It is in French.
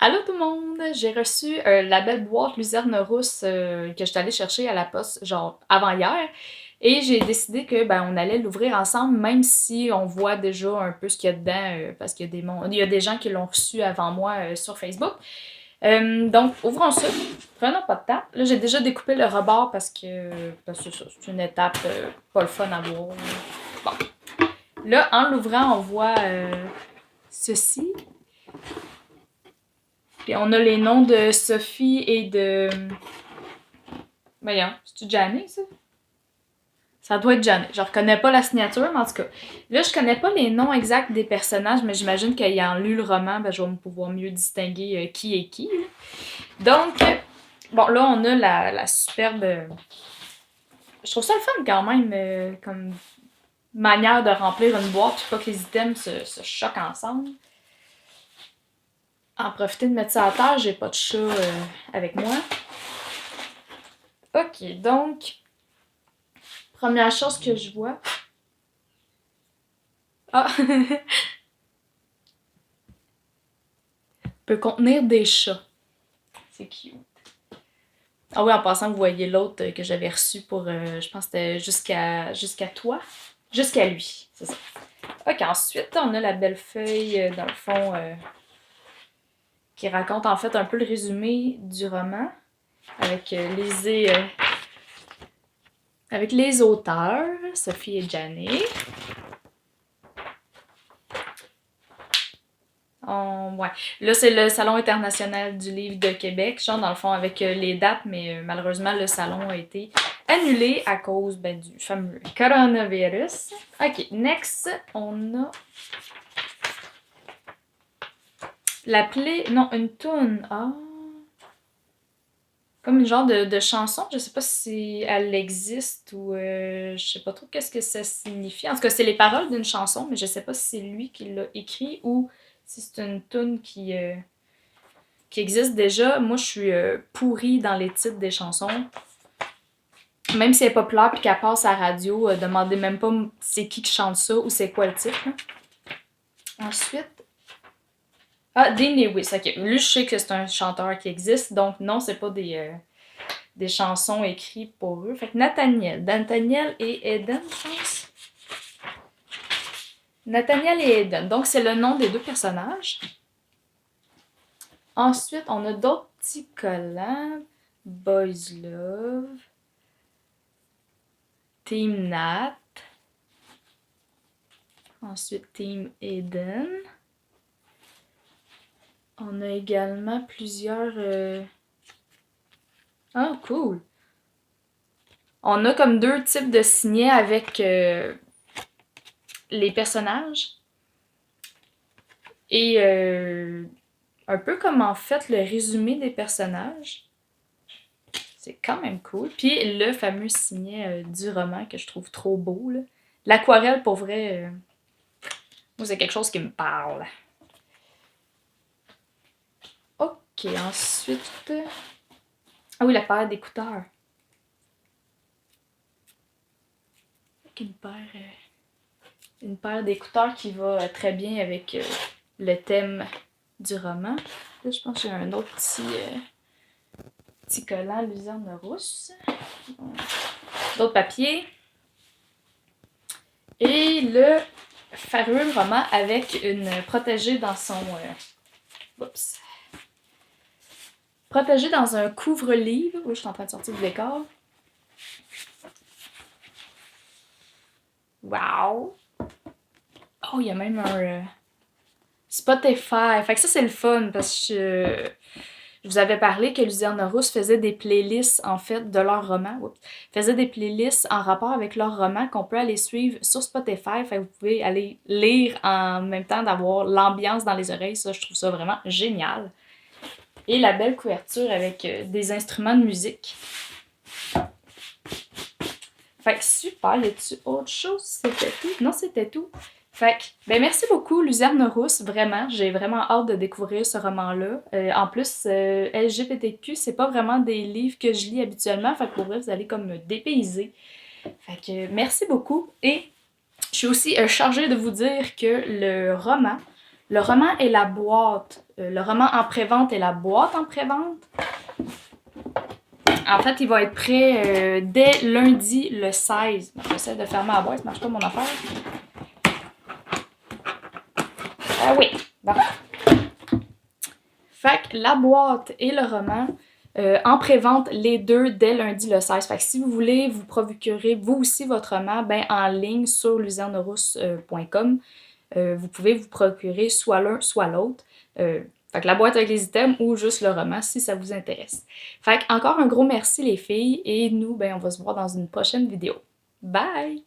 Allô tout le monde! J'ai reçu la belle boîte Luzerne Rousse que j'étais allée chercher à la poste, genre avant hier. Et j'ai décidé que on allait l'ouvrir ensemble, même si on voit déjà un peu ce qu'il y a dedans, parce qu'il y a il y a des gens qui l'ont reçu avant moi sur Facebook. Donc, ouvrons ça. Prenons pas de temps. Là, j'ai déjà découpé le rebord parce que c'est une étape pas le fun à voir. Bon. Là, en l'ouvrant, on voit ceci. Puis on a les noms de Sophie et de. Voyons, c'est-tu Janet, ça? Ça doit être Janet. Je reconnais pas la signature, mais en tout cas. Là, je connais pas les noms exacts des personnages, mais j'imagine qu'ayant lu le roman, je vais pouvoir mieux distinguer qui est qui. Donc, bon, là, on a la superbe. Je trouve ça le fun quand même, comme manière de remplir une boîte, puis pas que les items se choquent ensemble. En profiter de mettre ça à terre, j'ai pas de chat avec moi. Ok, donc, première chose que je vois. Ah! Peut contenir des chats. C'est cute. Ah oui, en passant, vous voyez l'autre que j'avais reçu pour, je pense que c'était jusqu'à toi. Jusqu'à lui, c'est ça. Ok, ensuite, on a la belle feuille, dans le fond, qui raconte en fait un peu le résumé du roman, avec, avec les auteurs, Sophie et Janet. Ouais. Là, c'est le Salon international du livre de Québec, genre dans le fond avec les dates, mais malheureusement, le salon a été annulé à cause du fameux coronavirus. Ok, next, on a non, une toune. Ah, comme une genre de chanson. Je sais pas si elle existe ou je sais pas trop qu'est-ce que ça signifie. En tout cas, c'est les paroles d'une chanson, mais je sais pas si c'est lui qui l'a écrit ou si c'est une toune qui existe déjà. Moi, je suis pourrie dans les titres des chansons. Même si elle est populaire puis qu'elle passe à la radio, demandez même pas c'est qui chante ça ou c'est quoi le titre. Hein. Ensuite. Ah, Dean Lewis. Ok. Lui, je sais que c'est un chanteur qui existe, donc non, c'est pas des chansons écrites pour eux. Fait que Nathaniel et Eden, je pense. Nathaniel et Eden. Donc, c'est le nom des deux personnages. Ensuite, on a d'autres petits collabs. Boys Love. Team Nat. Ensuite, Team Eden. On a également plusieurs. Ah, cool! On a comme deux types de signets avec les personnages. Et un peu comme en fait le résumé des personnages. C'est quand même cool. Puis le fameux signet du roman que je trouve trop beau. Là. L'aquarelle, pour vrai, moi, c'est quelque chose qui me parle. Ok, ensuite. Ah oui, la paire d'écouteurs. Une paire d'écouteurs qui va très bien avec le thème du roman. Là, je pense que j'ai un autre petit collant Luzerne Rousse. D'autres papiers. Et le fameux roman avec une protégée dans son. Oups. Protégée dans un couvre-livre. Oui, je suis en train de sortir du décor. Wow! Oh, il y a même un Spotify. Fait que ça, c'est le fun parce que je vous avais parlé que Luzerne Rousse faisait des playlists, en fait, de leurs romans. Oups. Faisait des playlists en rapport avec leurs romans qu'on peut aller suivre sur Spotify. Fait que vous pouvez aller lire en même temps d'avoir l'ambiance dans les oreilles. Ça, je trouve ça vraiment génial. Et la belle couverture avec des instruments de musique. Fait que super, y a-tu autre chose? C'était tout? Non, c'était tout. Fait que, merci beaucoup, Luzerne Rousse, vraiment. J'ai vraiment hâte de découvrir ce roman-là. En plus, LGBTQ, c'est pas vraiment des livres que je lis habituellement. Fait que pour vrai, vous allez comme me dépayser. Fait que, merci beaucoup. Et je suis aussi chargée de vous dire que le roman Le roman et la boîte. Le roman en pré-vente et la boîte en pré-vente. En fait, il va être prêt dès lundi le 16. J'essaie de fermer la boîte, ça marche pas mon affaire. Ah oui, bon. Fait que la boîte et le roman en pré-vente les deux dès lundi le 16. Fait que si vous voulez vous procurer vous aussi votre roman, ben en ligne sur lucernerousse.com, vous pouvez vous procurer soit l'un, soit l'autre. Fait que la boîte avec les items ou juste le roman si ça vous intéresse. Fait que encore un gros merci les filles et nous, ben on va se voir dans une prochaine vidéo. Bye!